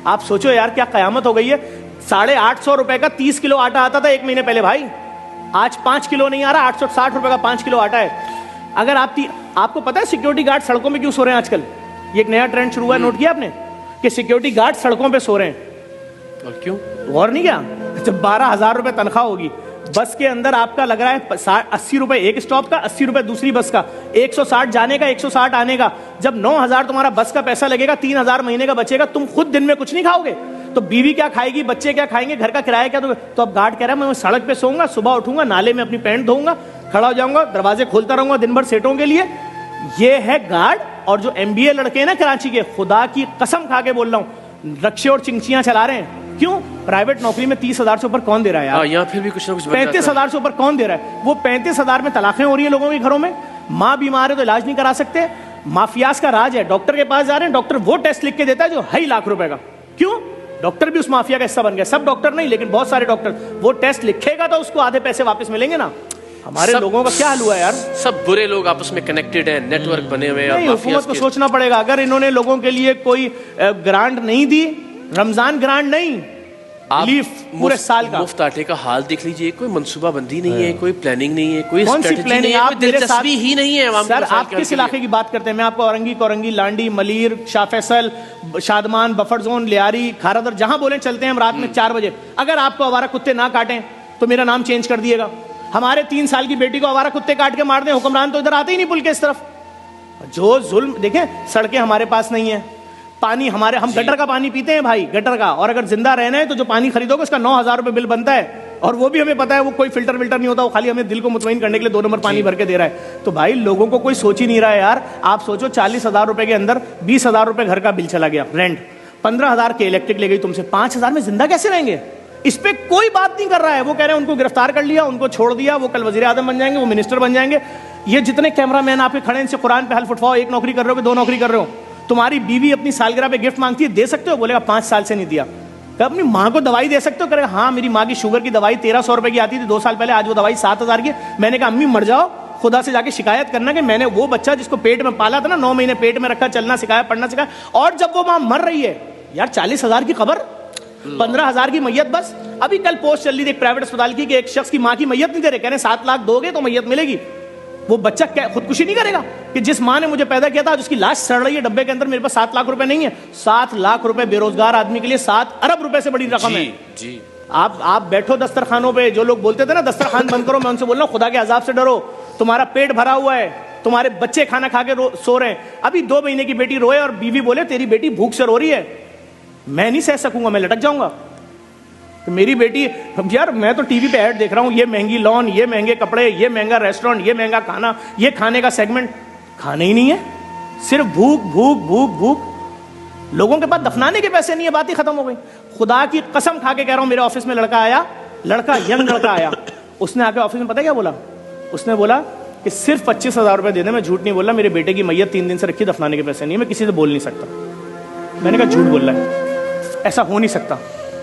आप सोचो यार क्या कयामत हो गई है। 850 रुपए का 30 किलो आटा आता था 1 महीने पहले भाई, आज 5 किलो नहीं आ रहा, 860 रुपए का 5 किलो आटा है। अगर आपको पता है सिक्योरिटी गार्ड सड़कों में क्यों सो रहे हैं आजकल? ये एक नया ट्रेंड शुरू हुआ है, नोट किया आपने कि सिक्योरिटी गार्ड सड़कों पे सो रहे हैं? और क्यों, गौर नहीं किया? जब 12,000 रुपए तनख्वाह होगी, बस के अंदर आपका लग रहा है 80 रुपए एक स्टॉप का, 80 रुपए दूसरी बस का, 160 जाने का, 160 आने का। जब 9,000 तुम्हारा बस का पैसा लगेगा, 3,000 महीने का बचेगा, तुम खुद दिन में कुछ नहीं खाओगे तो बीवी क्या खाएगी, बच्चे क्या खाएंगे, घर का किराया क्या? तो अब गार्ड कह रहा है मैं सड़क पे सोऊंगा, सुबह उठूंगा, नाले में अपनी पैंट धोऊंगा, खड़ा हो जाऊंगा, दरवाजे खोलता रहूंगा दिन भर सेटों के लिए। ये है गार्ड। और जो MBA लड़के हैं ना कराची के, खुदा की कसम खा के बोल रहा हूं, रक्शे और चिंचियां चला रहे हैं। क्यों? प्राइवेट नौकरी में 30,000 से ऊपर कौन दे रहा है यार? यहाँ फिर भी कुछ ना कुछ 35,000 से ऊपर कौन दे रहा है? वो 35,000 में तलाकें हो रही है लोगों के घरों में, माँ बीमार है तो इलाज नहीं करा सकते, माफियाज का राज है। डॉक्टर के पास जा रहे हैं, डॉक्टर वो टेस्ट लिख के देता है जो 2.5 लाख रुपए का। क्यों? डॉक्टर भी उस माफिया का हिस्सा बन गया। सब डॉक्टर नहीं, लेकिन बहुत सारे डॉक्टर। वो टेस्ट लिखेगा तो उसको आधे पैसे वापस मिलेंगे ना। हमारे लोगों का क्या हाल हुआ है यार? सब बुरे लोग आपस में कनेक्टेड हैं, नेटवर्क बने हुए हैं। हुकूमत को सोचना पड़ेगा। अगर इन्होंने लोगों के लिए कोई ग्रांट नहीं दी, रमजान ग्रांट नहीं, पूरे साल का मुफ्त आटे का हाल देख लीजिए, कोई मंसूबाबंदी नहीं है, कोई प्लानिंग नहीं है, कोई स्ट्रेटजी नहीं है, कोई दिलचस्पी ही नहीं है। सर आप किस इलाके की बात करते हैं? मैं आपको औरंगी, लांडी, मलीर, शाह फैसल, शादमान, बफर जोन, लियारी, खारादर, जहां बोले चलते हैं हम रात में 4 बजे। अगर आपको आवारा कुत्ते ना काटें तो मेरा नाम चेंज कर दिएगा। हमारे 3 साल की बेटी को आवारा कुत्ते काट के मार दें, हुक्मरान तो इधर आते ही नहीं पुल के इस तरफ। जो जुल्म देखें, सड़कें हमारे पास नहीं है, पानी हमारे, हम गटर का पानी पीते हैं भाई, गटर का। और अगर जिंदा रहना है तो जो पानी खरीदोगे उसका 9,000 रुपए बिल बनता है, और वो भी हमें पता है वो कोई फिल्टर नहीं होता, वो खाली हमें दिल को मुतमईन करने के लिए 2 नंबर पानी भर के दे रहा है। तो भाई लोगों को कोई सोच ही नहीं रहा है यार। आप सोचो 40,000 रुपए के अंदर 20,000 रुपए घर का बिल चला गया, रेंट 15,000 के इलेक्ट्रिक ले गई तुमसे, 5,000 में जिंदा कैसे रहेंगे? इस पे कोई बात नहीं कर रहा है। वो कह रहे हैं उनको गिरफ्तार कर लिया, उनको छोड़ दिया, वो कल वजीर आजम बन जाएंगे, वो मिनिस्टर बन जाएंगे। ये जितने कैमरामैन आपके खड़े इनसे कुरान पे हल्फ उठवाओ, 1 नौकरी कर रहे हो कि 2 नौकरी कर रहे हो? तुम्हारी बीवी अपनी सालगिरह पे गिफ्ट मांगती है, दे सकते हो? बोलेगा 5 साल से नहीं दिया। कब अपनी माँ को दवाई दे सकते हो? करेगा हाँ मेरी माँ की शुगर की दवाई 1,300 रुपए की आती थी 2 साल पहले, आज वो दवाई 7,000 की। मैंने कहा अम्मी मर जाओ, खुदा से जाके शिकायत करना कि मैंने वो बच्चा जिसको पेट में पाला था ना, 9 महीने पेट में रखा, चलना सिखाया, पढ़ना सिखाया, और जब वो माँ मर रही है यार, 40,000 की खबर, 15,000 की मैयत। बस अभी कल पोस्ट चल रही थी एक प्राइवेट अस्पताल की कि एक शख्स की माँ की मैयत नहीं दे रहे, कह रहे 7 लाख दोगे तो मैयत मिलेगी। वो बच्चा क्या खुदकुशी नहीं करेगा कि जिस माँ ने मुझे पैदा किया था उसकी लाश सड़ रही है डब्बे के अंदर, मेरे पास 7 लाख रुपए नहीं है? 7 लाख रुपए बेरोजगार आदमी के लिए 7 अरब रुपए से बड़ी रकम है जी। आप बैठो दस्तरखानों पे, जो लोग बोलते थे ना दस्तरखान बंद करो, मैं उनसे बोल रहा हूं खुदा के अजाब से डरो। तुम्हारा पेट भरा हुआ है, तुम्हारे बच्चे खाना खा के सो रहे हैं। अभी 2 महीने की बेटी रोए और बीवी बोले तेरी बेटी भूख से रो रही है, मैं नहीं सह सकूंगा, मैं लटक जाऊंगा। तो मेरी बेटी, यार मैं तो टीवी पे ऐड देख रहा हूँ, ये महंगी लॉन, ये महंगे कपड़े, ये महंगा रेस्टोरेंट, ये महंगा खाना, ये खाने का सेगमेंट, खाने ही नहीं है, सिर्फ भूख भूख भूख भूख। लोगों के पास दफनाने के पैसे नहीं है, बात ही खत्म हो गई। खुदा की कसम खा के कह रहा हूँ, मेरे ऑफिस में लड़का आया, यंग लड़का आया, उसने आके ऑफिस में पता क्या बोला? उसने बोला कि सिर्फ 25,000 रुपए दे दे, मैं झूठ नहीं बोल रहा, मेरे बेटे की मैयत 3 दिन से रखी, दफनाने के पैसे नहीं है, मैं किसी से बोल नहीं सकता। मैंने कहा झूठ बोल रहा है, ऐसा हो नहीं सकता।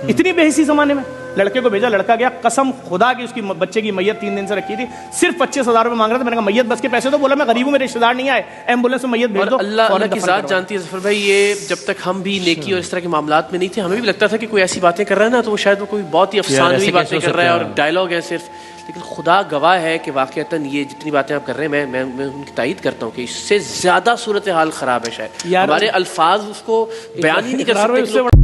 इतनी बेहिसी जमाने में लड़के को भेजा, लड़का गया, कसम खुदा की उसकी बच्चे की मैयत 3 दिन से रखी थी, सिर्फ 25,000 रुपए मांग रहा था। मैंने कहा मैयत बस के पैसे तो, बोला मैं गरीब हूं, मेरे रिश्तेदार नहीं आए, एम्बुलेंस में मैयत भेज दो। अल्लाह की जात जानती है जफर भाई, ये जब तक हम भी नेकी और इस तरह के मामलात में नहीं थे, हमें भी लगता था कि कोई ऐसी बातें कर रहा है ना तो वो शायद वो कोई बहुत ही अफसानवी बातें कर रहा है और डायलॉग है सिर्फ। लेकिन खुदा गवाह है कि वाकईतन ये जितनी बातें आप कर रहे हैं, मैं उनकी तायद करता हूँ कि इससे ज्यादा सूरत हाल खराब है। शायद हमारे अल्फाज उसको बयान ही नहीं कर सकते।